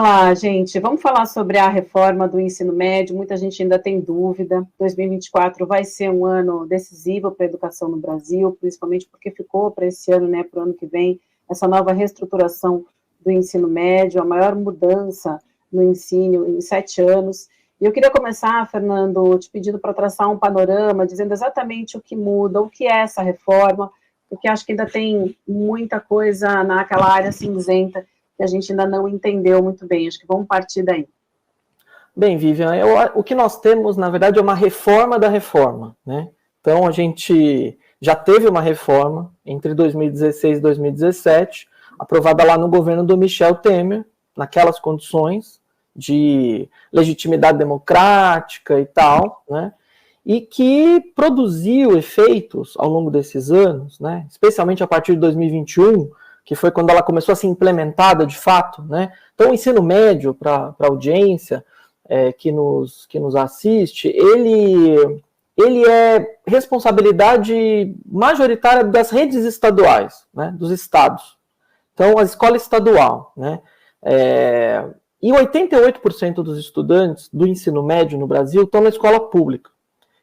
lá, gente. Vamos falar sobre a reforma do ensino médio. Muita gente ainda tem dúvida. 2024 vai ser um ano decisivo para a educação no Brasil, principalmente porque ficou para esse ano, né, para o ano que vem, essa nova reestruturação do ensino médio, a maior mudança no ensino em 7 anos. E eu queria começar, Fernando, te pedindo para traçar um panorama, dizendo exatamente o que muda, o que é essa reforma, porque acho que ainda tem muita coisa naquela área cinzenta que a gente ainda não entendeu muito bem. Acho que vamos partir daí. Bem, Vivian, o que nós temos, na verdade, é uma reforma da reforma, né? Então, a gente já teve uma reforma entre 2016 e 2017, aprovada lá no governo do Michel Temer, naquelas condições de legitimidade democrática e tal, né? E que produziu efeitos ao longo desses anos, né? Especialmente a partir de 2021, que foi quando ela começou a ser implementada de fato, né? Então, o ensino médio, para a audiência que nos assiste, ele é responsabilidade majoritária das redes estaduais, né? Dos estados. Então, a escola estadual, né? E 88% dos estudantes do ensino médio no Brasil estão na escola pública.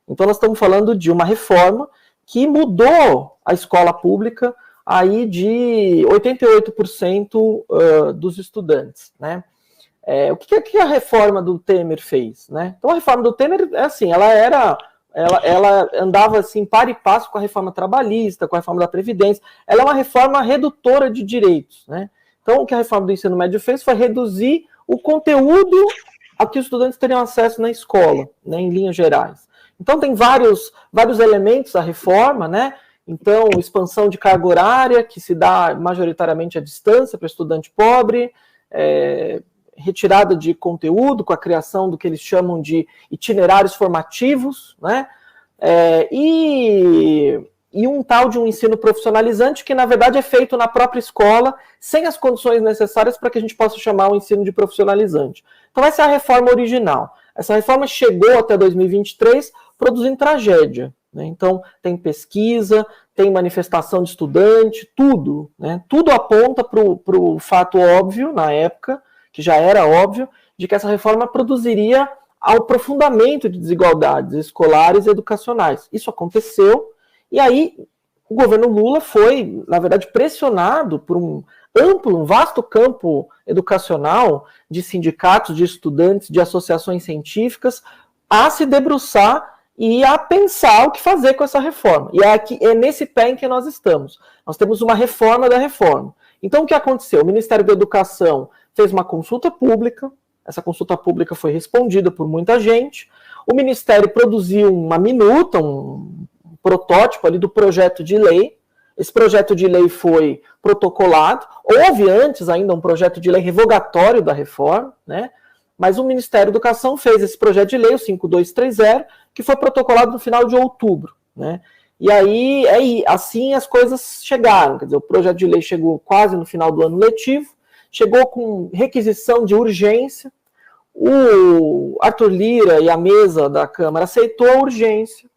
Então, nós estamos falando de uma reforma que mudou a escola pública aí de 88% dos estudantes, né? O que a reforma do Temer fez, né? Então, a reforma do Temer, assim, ela andava assim, par e passo com a reforma trabalhista, com a reforma da Previdência. Ela é uma reforma redutora de direitos, né? Então, o que a reforma do ensino médio fez foi reduzir o conteúdo a que os estudantes teriam acesso na escola, né, em linhas gerais. Então, tem vários elementos da reforma, né? Então, expansão de carga horária, que se dá majoritariamente à distância para o estudante pobre, retirada de conteúdo, com a criação do que eles chamam de itinerários formativos, né? E um tal de um ensino profissionalizante que, na verdade, é feito na própria escola, sem as condições necessárias para que a gente possa chamar o ensino de profissionalizante. Então, essa é a reforma original. Essa reforma chegou até 2023 produzindo tragédia, né? Então, tem pesquisa, tem manifestação de estudante, tudo, né? Tudo aponta para o fato óbvio, na época, que já era óbvio, de que essa reforma produziria aprofundamento de desigualdades escolares e educacionais. Isso aconteceu, e aí o governo Lula foi, na verdade, pressionado por um vasto campo educacional de sindicatos, de estudantes, de associações científicas, a se debruçar e a pensar o que fazer com essa reforma. E é nesse pé em que nós estamos. Nós temos uma reforma da reforma. Então, o que aconteceu? O Ministério da Educação fez uma consulta pública, essa consulta pública foi respondida por muita gente, o Ministério produziu uma minuta, um protótipo ali do projeto de lei. Esse projeto de lei foi protocolado. Houve antes ainda um projeto de lei revogatório da reforma, né? Mas o Ministério da Educação fez esse projeto de lei, o 5230, que foi protocolado no final de outubro, né? E aí, assim as coisas chegaram. Quer dizer, o projeto de lei chegou quase no final do ano letivo, chegou com requisição de urgência. O Arthur Lira e a mesa da Câmara aceitou a urgência.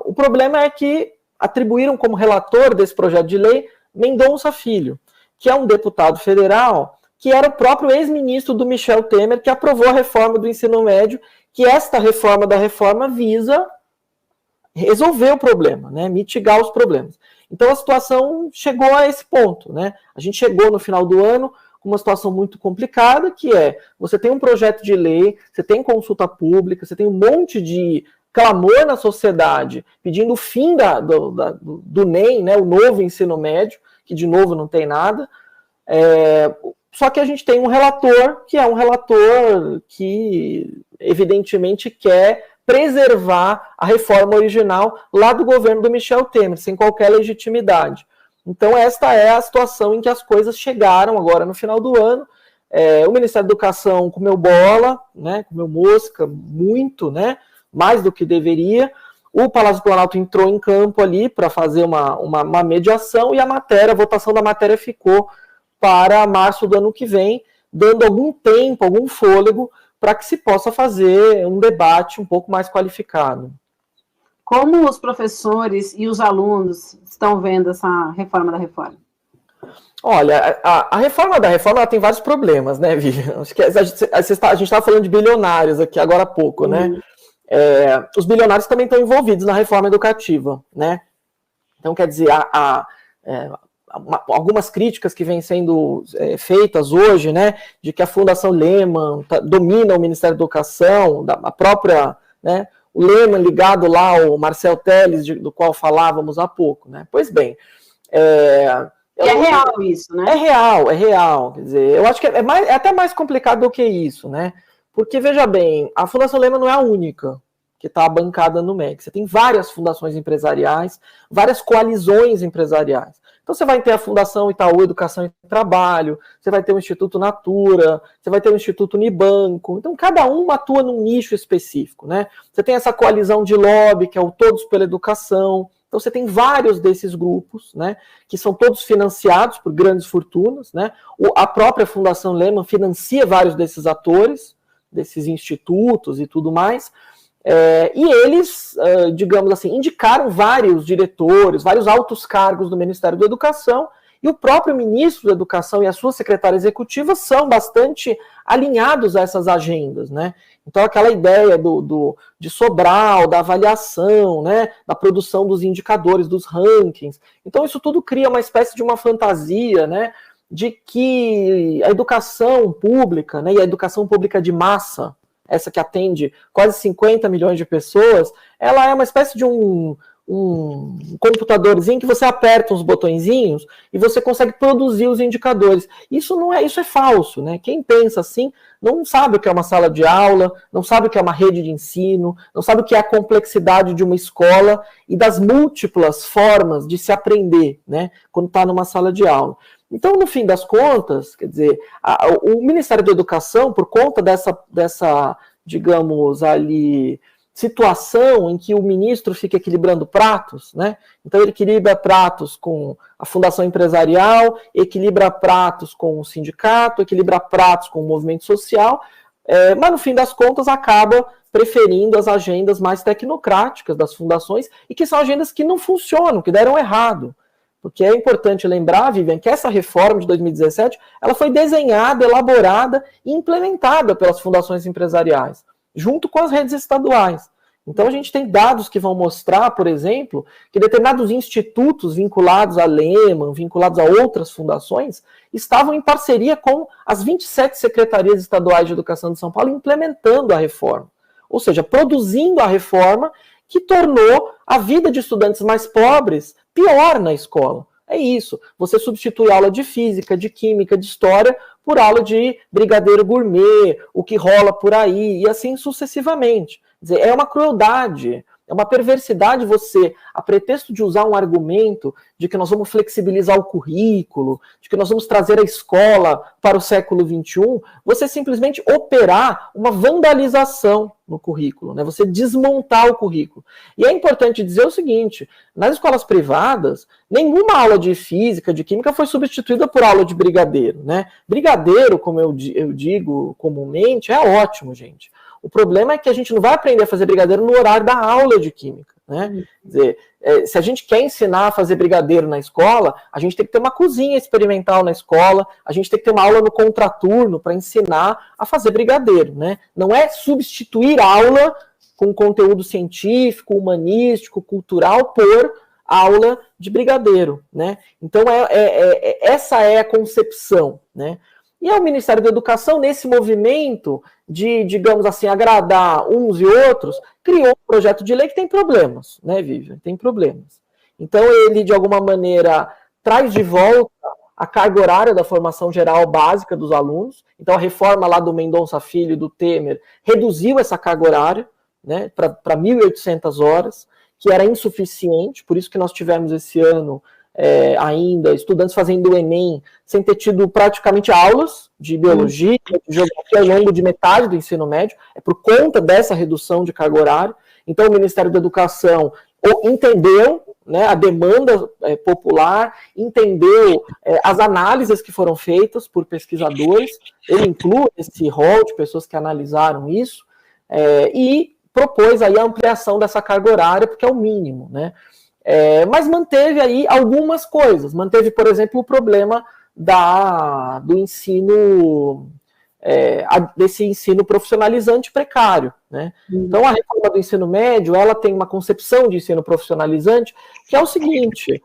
O problema é que atribuíram como relator desse projeto de lei Mendonça Filho, que é um deputado federal que era o próprio ex-ministro do Michel Temer, que aprovou a reforma do ensino médio, que esta reforma da reforma visa resolver o problema, né, mitigar os problemas. Então a situação chegou a esse ponto, né? A gente chegou no final do ano com uma situação muito complicada, que é, você tem um projeto de lei, você tem consulta pública, você tem um monte de clamor na sociedade pedindo o fim do NEM, né, o novo ensino médio, que de novo não tem nada. Só que a gente tem um relator, que é um relator que evidentemente quer preservar a reforma original lá do governo do Michel Temer, sem qualquer legitimidade. Então esta é a situação em que as coisas chegaram agora no final do ano. O Ministério da Educação comeu bola, né, comeu mosca muito, né, mais do que deveria. O Palácio do Planalto entrou em campo ali para fazer uma mediação, e a votação da matéria ficou para março do ano que vem, dando algum tempo, algum fôlego, para que se possa fazer um debate um pouco mais qualificado. Como os professores e os alunos estão vendo essa reforma da reforma? Olha, a reforma da reforma ela tem vários problemas, né, Vivian? Acho que a gente estava falando de bilionários aqui agora há pouco, né? Os bilionários também estão envolvidos na reforma educativa, né? Então, quer dizer, algumas críticas que vêm sendo feitas hoje, né, de que a Fundação Lehman domina o Ministério da Educação, a própria, né, o Lehman ligado lá ao Marcel Telles, do qual falávamos há pouco, né? Pois bem, é real isso, né? É real. Quer dizer, eu acho que é até mais complicado do que isso, né? Porque, veja bem, a Fundação Lehman não é a única que está bancada no MEC. Você tem várias fundações empresariais, várias coalizões empresariais. Então, você vai ter a Fundação Itaú Educação e Trabalho, você vai ter o Instituto Natura, você vai ter o Instituto Unibanco. Então, cada um atua num nicho específico, né? Você tem essa coalizão de lobby, que é o Todos pela Educação. Então, você tem vários desses grupos, né, que são todos financiados por grandes fortunas, né? A própria Fundação Lehman financia vários desses atores, desses institutos e tudo mais, e eles, digamos assim, indicaram vários diretores, vários altos cargos do Ministério da Educação, e o próprio ministro da Educação e a sua secretária executiva são bastante alinhados a essas agendas, né? Então, aquela ideia de Sobral, da avaliação, né, da produção dos indicadores, dos rankings. Então, isso tudo cria uma espécie de uma fantasia, né, de que a educação pública, né, e a educação pública de massa, essa que atende quase 50 milhões de pessoas, ela é uma espécie de um computadorzinho que você aperta uns botõezinhos e você consegue produzir os indicadores. Isso é falso, né? Quem pensa assim não sabe o que é uma sala de aula, não sabe o que é uma rede de ensino, não sabe o que é a complexidade de uma escola e das múltiplas formas de se aprender, né? Quando está numa sala de aula. Então, no fim das contas, quer dizer, o Ministério da Educação, por conta dessa, digamos, ali, situação em que o ministro fica equilibrando pratos, né? Então ele equilibra pratos com a fundação empresarial, equilibra pratos com o sindicato, equilibra pratos com o movimento social, mas no fim das contas acaba preferindo as agendas mais tecnocráticas das fundações e que são agendas que não funcionam, que deram errado. Porque é importante lembrar, Vivian, que essa reforma de 2017 ela foi desenhada, elaborada e implementada pelas fundações empresariais, junto com as redes estaduais. Então a gente tem dados que vão mostrar, por exemplo, que determinados institutos vinculados à Lehman, vinculados a outras fundações, estavam em parceria com as 27 secretarias estaduais de educação de São Paulo implementando a reforma. Ou seja, produzindo a reforma que tornou a vida de estudantes mais pobres pior na escola. É isso. Você substitui aula de física, de química, de história por aula de brigadeiro gourmet, o que rola por aí, e assim sucessivamente. Quer dizer, é uma crueldade, é uma perversidade você, a pretexto de usar um argumento de que nós vamos flexibilizar o currículo, de que nós vamos trazer a escola para o século XXI, você simplesmente operar uma vandalização no currículo, né? Você desmontar o currículo. E é importante dizer o seguinte, nas escolas privadas, nenhuma aula de física, de química foi substituída por aula de brigadeiro, né? Brigadeiro, como eu digo comumente, é ótimo, gente. O problema é que a gente não vai aprender a fazer brigadeiro no horário da aula de química, né? Quer dizer, se a gente quer ensinar a fazer brigadeiro na escola, a gente tem que ter uma cozinha experimental na escola, a gente tem que ter uma aula no contraturno para ensinar a fazer brigadeiro, né? Não é substituir aula com conteúdo científico, humanístico, cultural por aula de brigadeiro, né? Então, essa é a concepção, né? E o Ministério da Educação, nesse movimento de, digamos assim, agradar uns e outros, criou um projeto de lei que tem problemas, né, Vivian? Tem problemas. Então, ele, de alguma maneira, traz de volta a carga horária da formação geral básica dos alunos. Então, a reforma lá do Mendonça Filho e do Temer reduziu essa carga horária, né, para 1.800 horas, que era insuficiente, por isso que nós tivemos esse ano ainda estudantes fazendo o Enem sem ter tido praticamente aulas de biologia, de geografia ao longo de metade do ensino médio, é por conta dessa redução de carga horária. Então o Ministério da Educação entendeu, né, a demanda popular, entendeu as análises que foram feitas por pesquisadores, ele inclui esse rol de pessoas que analisaram isso, e propôs aí a ampliação dessa carga horária, porque é o mínimo, né? Mas manteve aí algumas coisas. Manteve, por exemplo, o problema do ensino, desse ensino profissionalizante precário, né? Então, a reforma do ensino médio, ela tem uma concepção de ensino profissionalizante que é o seguinte,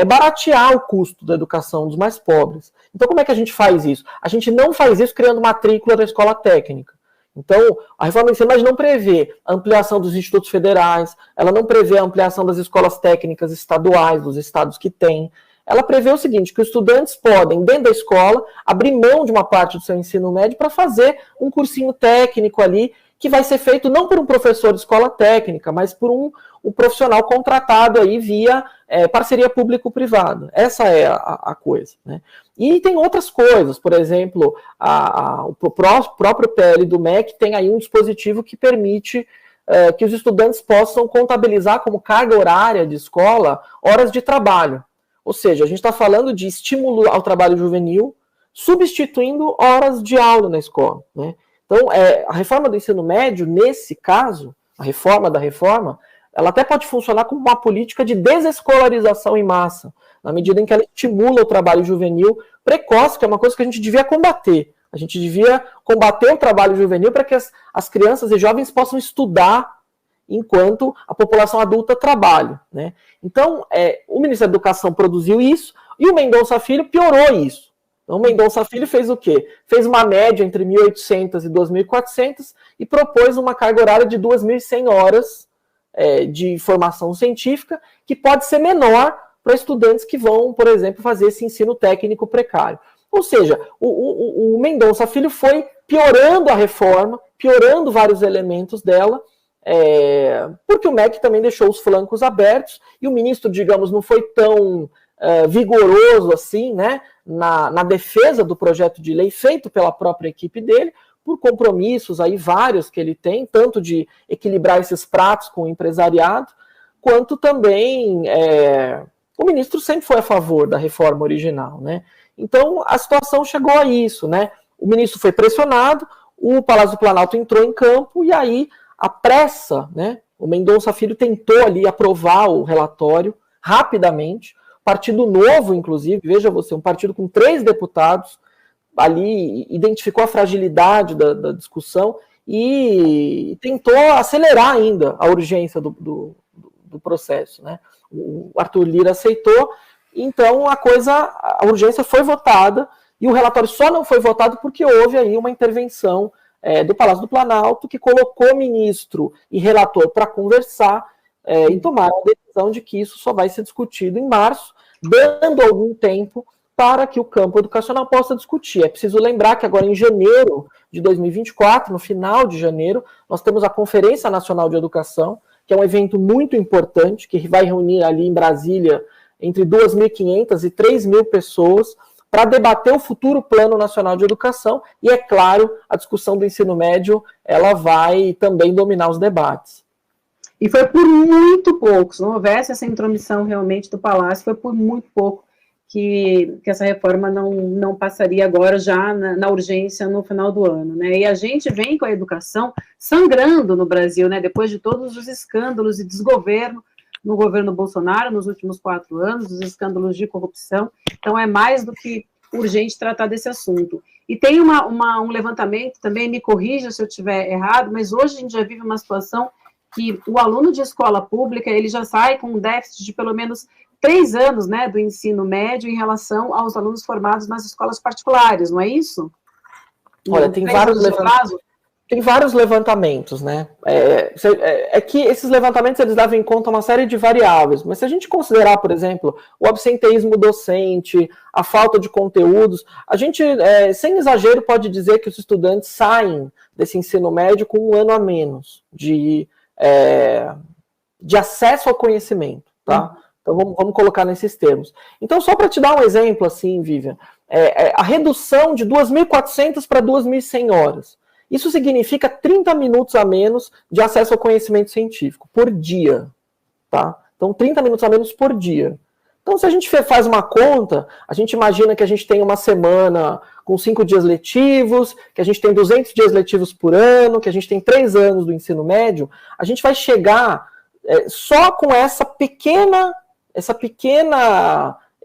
baratear o custo da educação dos mais pobres. Então, como é que a gente faz isso? A gente não faz isso criando matrícula da escola técnica. Então, a reforma do ensino médio não prevê a ampliação dos institutos federais, ela não prevê a ampliação das escolas técnicas estaduais, dos estados que têm. Ela prevê o seguinte, que os estudantes podem, dentro da escola, abrir mão de uma parte do seu ensino médio para fazer um cursinho técnico ali, que vai ser feito não por um professor de escola técnica, mas por um profissional contratado aí via parceria público-privada. Essa é a coisa, né? E tem outras coisas, por exemplo, o próprio PL do MEC tem aí um dispositivo que permite que os estudantes possam contabilizar como carga horária de escola horas de trabalho. Ou seja, a gente está falando de estímulo ao trabalho juvenil, substituindo horas de aula na escola, né? Então, a reforma do ensino médio, nesse caso, a reforma da reforma, ela até pode funcionar como uma política de desescolarização em massa, na medida em que ela estimula o trabalho juvenil precoce, que é uma coisa que a gente devia combater. A gente devia combater o trabalho juvenil para que as crianças e jovens possam estudar enquanto a população adulta trabalha, né? Então, o Ministério da Educação produziu isso e o Mendonça Filho piorou isso. Então, o Mendonça Filho fez o quê? Fez uma média entre 1.800 e 2.400 e propôs uma carga horária de 2.100 horas de formação científica, que pode ser menor para estudantes que vão, por exemplo, fazer esse ensino técnico precário. Ou seja, o Mendonça Filho foi piorando a reforma, piorando vários elementos dela, porque o MEC também deixou os flancos abertos e o ministro, digamos, não foi tão vigoroso assim, né, na defesa do projeto de lei feito pela própria equipe dele, por compromissos aí vários que ele tem, tanto de equilibrar esses pratos com o empresariado, quanto também o ministro sempre foi a favor da reforma original, né? Então a situação chegou a isso, né? O ministro foi pressionado, o Palácio do Planalto entrou em campo e aí a pressa, né? O Mendonça Filho tentou ali aprovar o relatório rapidamente. Partido Novo, inclusive, veja você, um partido com 3 deputados, ali identificou a fragilidade da discussão e tentou acelerar ainda a urgência do processo, né? O Arthur Lira aceitou, então a urgência foi votada e o relatório só não foi votado porque houve aí uma intervenção do Palácio do Planalto que colocou ministro e relator para conversar e tomar a decisão de que isso só vai ser discutido em março, dando algum tempo para que o campo educacional possa discutir. É preciso lembrar que agora em janeiro de 2024, no final de janeiro, nós temos a Conferência Nacional de Educação, que é um evento muito importante, que vai reunir ali em Brasília entre 2.500 e 3.000 pessoas para debater o futuro Plano Nacional de Educação e, é claro, a discussão do ensino médio, ela vai também dominar os debates. E foi por muito pouco, se não houvesse essa intromissão realmente do Palácio, foi por muito pouco que essa reforma não passaria agora já na urgência no final do ano, né? E a gente vem com a educação sangrando no Brasil, né? Depois de todos os escândalos e desgoverno no governo Bolsonaro nos últimos 4 anos, os escândalos de corrupção, então é mais do que urgente tratar desse assunto. E tem um levantamento, também me corrija se eu estiver errado, mas hoje a gente já vive uma situação que o aluno de escola pública, ele já sai com um déficit de pelo menos 3 anos, né, do ensino médio em relação aos alunos formados nas escolas particulares, não é isso? Olha, tem vários levantamentos, né? Que esses levantamentos eles levam em conta uma série de variáveis, mas se a gente considerar, por exemplo, o absenteísmo docente, a falta de conteúdos, a gente, sem exagero, pode dizer que os estudantes saem desse ensino médio com 1 ano a menos de acesso ao conhecimento, tá? Então vamos colocar nesses termos. Então, só para te dar um exemplo, assim, Vivian, a redução de 2.400 para 2.100 horas. Isso significa 30 minutos a menos de acesso ao conhecimento científico por dia, tá? Então, 30 minutos a menos por dia. Então, se a gente faz uma conta, a gente imagina que a gente tem uma semana com 5 dias letivos, que a gente tem 200 dias letivos por ano, que a gente tem 3 anos do ensino médio, a gente vai chegar só com esse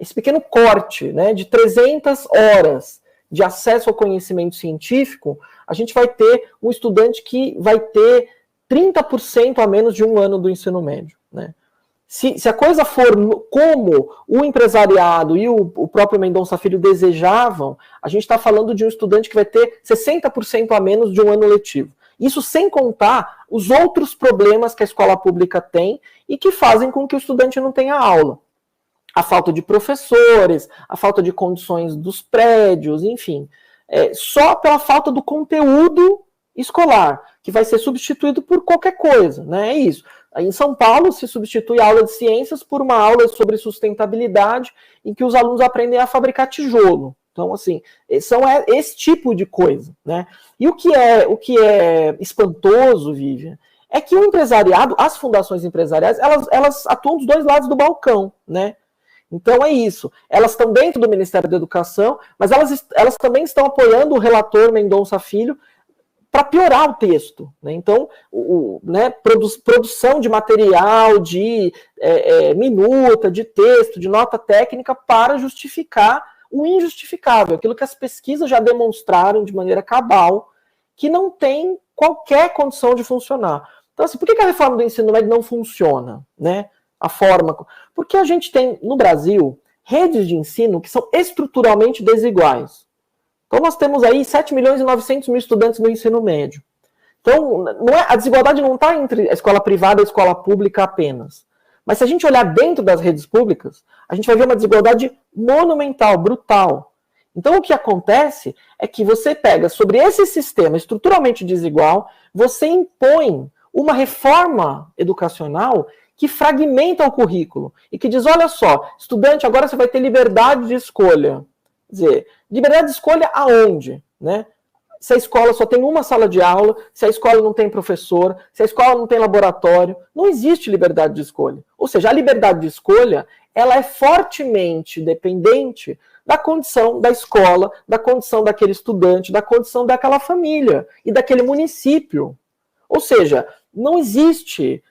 esse pequeno corte, né, de 300 horas de acesso ao conhecimento científico, a gente vai ter um estudante que vai ter 30% a menos de um ano do ensino médio, né? Se a coisa for como o empresariado e o próprio Mendonça Filho desejavam, a gente está falando de um estudante que vai ter 60% a menos de um ano letivo. Isso sem contar os outros problemas que a escola pública tem e que fazem com que o estudante não tenha aula. A falta de professores, a falta de condições dos prédios, enfim. Só pela falta do conteúdo escolar, que vai ser substituído por qualquer coisa, né? É isso. Em São Paulo se substitui a aula de ciências por uma aula sobre sustentabilidade em que os alunos aprendem a fabricar tijolo. Então, assim, são esse tipo de coisa, né? E o que é espantoso, Vivian, é que o empresariado, as fundações empresariais, elas atuam dos dois lados do balcão, né? Então é isso. Elas estão dentro do Ministério da Educação, mas elas também estão apoiando o relator Mendonça Filho para piorar o texto, né? Então, produção de material, de minuta, de texto, de nota técnica para justificar o injustificável, aquilo que as pesquisas já demonstraram de maneira cabal, que não tem qualquer condição de funcionar. Então, assim, por que a reforma do ensino médio não funciona, né? A forma... Porque a gente tem, no Brasil, redes de ensino que são estruturalmente desiguais. Então, nós temos aí 7 milhões e 900 mil estudantes no ensino médio. Então, a desigualdade não está entre a escola privada e a escola pública apenas. Mas se a gente olhar dentro das redes públicas, a gente vai ver uma desigualdade monumental, brutal. Então, o que acontece é que você pega sobre esse sistema estruturalmente desigual, você impõe uma reforma educacional que fragmenta o currículo e que diz, olha só, estudante, agora você vai ter liberdade de escolha. Quer dizer, liberdade de escolha aonde, né? Se a escola só tem uma sala de aula, se a escola não tem professor, se a escola não tem laboratório, não existe liberdade de escolha. Ou seja, a liberdade de escolha, ela é fortemente dependente da condição da escola, da condição daquele estudante, da condição daquela família e daquele município. Ou seja, não existe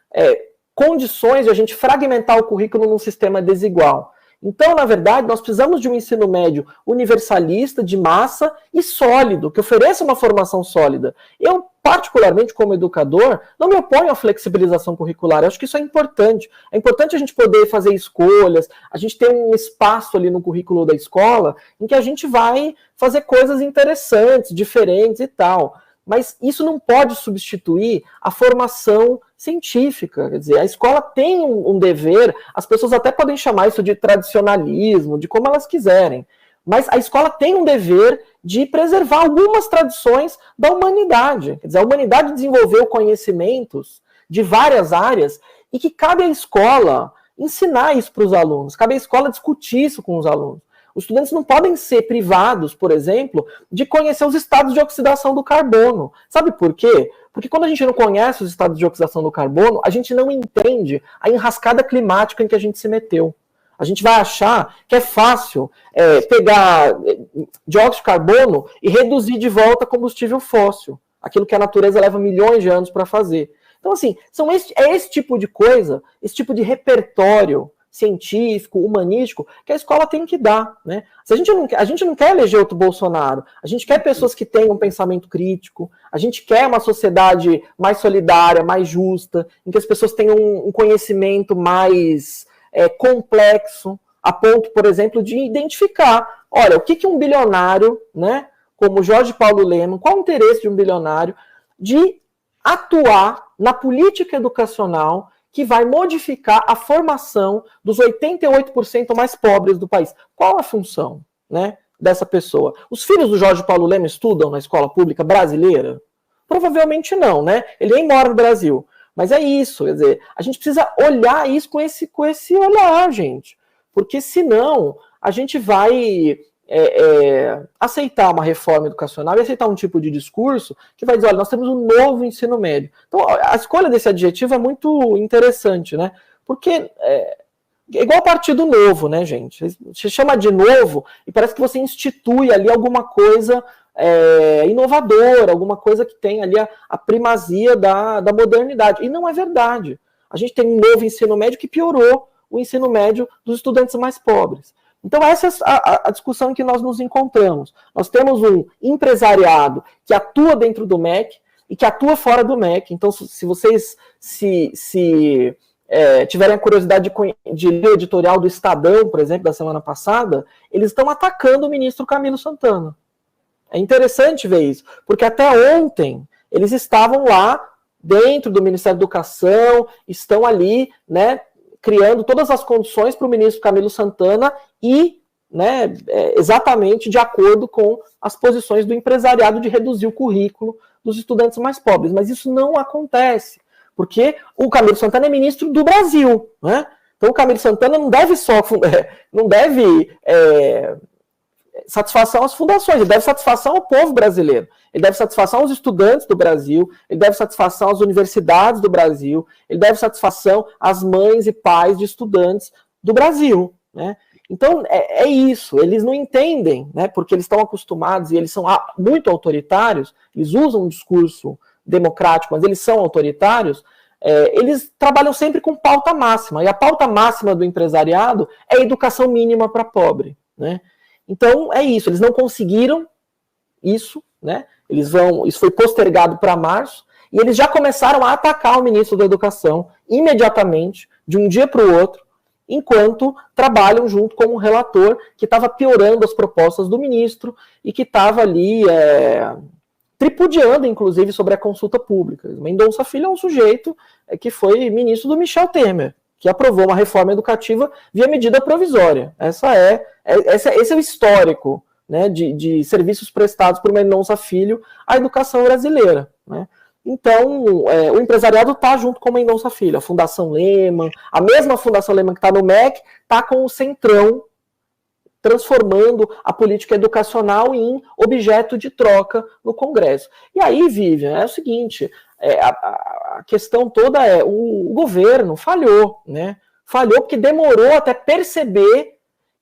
condições de a gente fragmentar o currículo num sistema desigual. Então, na verdade, nós precisamos de um ensino médio universalista, de massa e sólido, que ofereça uma formação sólida. Eu, particularmente como educador, não me oponho à flexibilização curricular. Eu acho que isso é importante. É importante a gente poder fazer escolhas, a gente ter um espaço ali no currículo da escola em que a gente vai fazer coisas interessantes, diferentes e tal. Mas isso não pode substituir a formação científica. Quer dizer, a escola tem um dever, as pessoas até podem chamar isso de tradicionalismo, de como elas quiserem, mas a escola tem um dever de preservar algumas tradições da humanidade. Quer dizer, a humanidade desenvolveu conhecimentos de várias áreas e que cabe à escola ensinar isso para os alunos, cabe à escola discutir isso com os alunos. Os estudantes não podem ser privados, por exemplo, de conhecer os estados de oxidação do carbono. Sabe por quê? Porque quando a gente não conhece os estados de oxidação do carbono, a gente não entende a enrascada climática em que a gente se meteu. A gente vai achar que é fácil pegar dióxido de carbono e reduzir de volta combustível fóssil. Aquilo que a natureza leva milhões de anos para fazer. Então, assim, esse tipo de coisa, esse tipo de repertório científico, humanístico, que a escola tem que dar, né? A gente não quer eleger outro Bolsonaro, a gente quer pessoas que tenham um pensamento crítico, a gente quer uma sociedade mais solidária, mais justa, em que as pessoas tenham um conhecimento mais complexo, a ponto, por exemplo, de identificar, olha, o que um bilionário, né, como Jorge Paulo Lemann, qual o interesse de um bilionário de atuar na política educacional que vai modificar a formação dos 88% mais pobres do país. Qual a função, né, dessa pessoa? Os filhos do Jorge Paulo Lemann estudam na escola pública brasileira? Provavelmente não, né? Ele nem mora no Brasil. Mas é isso, quer dizer, a gente precisa olhar isso com esse olhar, gente. Porque senão a gente vai aceitar uma reforma educacional e aceitar um tipo de discurso que vai dizer, olha, nós temos um novo ensino médio. Então, a escolha desse adjetivo é muito interessante, né? Porque é igual Partido Novo, né, gente? Você chama de novo e parece que você institui ali alguma coisa inovadora, alguma coisa que tem ali a primazia da modernidade. E não é verdade. A gente tem um novo ensino médio que piorou o ensino médio dos estudantes mais pobres. Então essa é a discussão em que nós nos encontramos. Nós temos um empresariado que atua dentro do MEC e que atua fora do MEC. Então, se vocês tiverem a curiosidade de ler o editorial do Estadão, por exemplo, da semana passada, eles estão atacando o ministro Camilo Santana. É interessante ver isso, porque até ontem eles estavam lá dentro do Ministério da Educação, estão ali, né, criando todas as condições para o ministro Camilo Santana e, né, exatamente de acordo com as posições do empresariado de reduzir o currículo dos estudantes mais pobres. Mas isso não acontece, porque o Camilo Santana é ministro do Brasil, né? Então o Camilo Santana não deve satisfação às fundações, ele deve satisfação ao povo brasileiro, ele deve satisfação aos estudantes do Brasil, ele deve satisfação às universidades do Brasil, ele deve satisfação às mães e pais de estudantes do Brasil, né? Então é isso, eles não entendem, né, porque eles estão acostumados e eles são muito autoritários, eles usam um discurso democrático, mas eles são autoritários. Eles trabalham sempre com pauta máxima, e a pauta máxima do empresariado é a educação mínima para pobre, né? Então é isso, eles não conseguiram isso, né? Isso foi postergado para março, e eles já começaram a atacar o ministro da Educação imediatamente, de um dia para o outro, enquanto trabalham junto com um relator que estava piorando as propostas do ministro e que estava ali tripudiando, inclusive, sobre a consulta pública. Mendonça Filho é um sujeito que foi ministro do Michel Temer, que aprovou uma reforma educativa via medida provisória. Esse é o histórico, né, de serviços prestados por Mendonça Filho à educação brasileira, né? Então, o empresariado está junto com o Mendonça Filho, a Fundação Lehman, a mesma Fundação Lehman que está no MEC, está com o Centrão, transformando a política educacional em objeto de troca no Congresso. E aí, Vivian, é o seguinte, a questão toda o governo falhou, né? Falhou porque demorou até perceber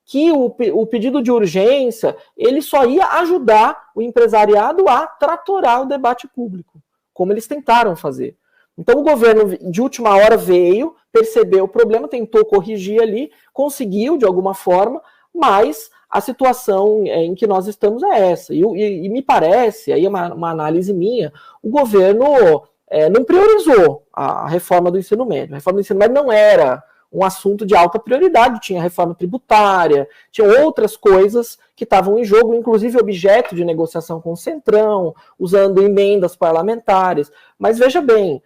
que o pedido de urgência, ele só ia ajudar o empresariado a tratorar o debate público, como eles tentaram fazer. Então o governo de última hora veio, percebeu o problema, tentou corrigir ali, conseguiu de alguma forma, mas a situação em que nós estamos é essa. E me parece, aí é uma análise minha, o governo não priorizou a reforma do ensino médio. A reforma do ensino médio não era um assunto de alta prioridade, tinha reforma tributária, tinha outras coisas que estavam em jogo, inclusive objeto de negociação com o Centrão, usando emendas parlamentares. Mas veja bem,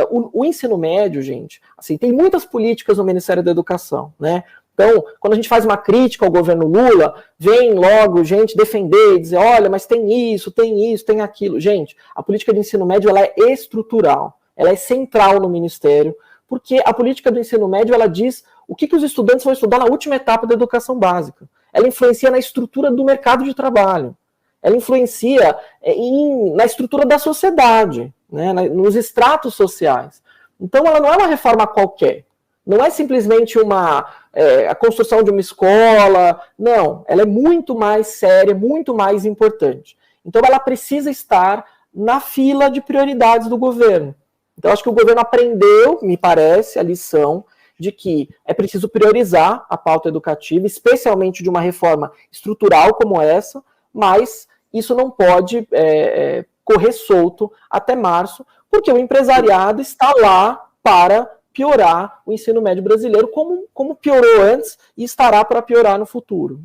o ensino médio, gente, assim, tem muitas políticas no Ministério da Educação, né? Então, quando a gente faz uma crítica ao governo Lula, vem logo gente defender e dizer, olha, mas tem isso, tem aquilo. Gente, a política de ensino médio ela é estrutural, ela é central no Ministério, porque a política do ensino médio ela diz o que os estudantes vão estudar na última etapa da educação básica. Ela influencia na estrutura do mercado de trabalho, ela influencia na estrutura da sociedade, né, nos estratos sociais. Então, ela não é uma reforma qualquer. Não é simplesmente a construção de uma escola, não, ela é muito mais séria, muito mais importante. Então ela precisa estar na fila de prioridades do governo. Então acho que o governo aprendeu, me parece, a lição de que é preciso priorizar a pauta educativa, especialmente de uma reforma estrutural como essa, mas isso não pode correr solto até março, porque o empresariado está lá para piorar o ensino médio brasileiro, como piorou antes e estará para piorar no futuro.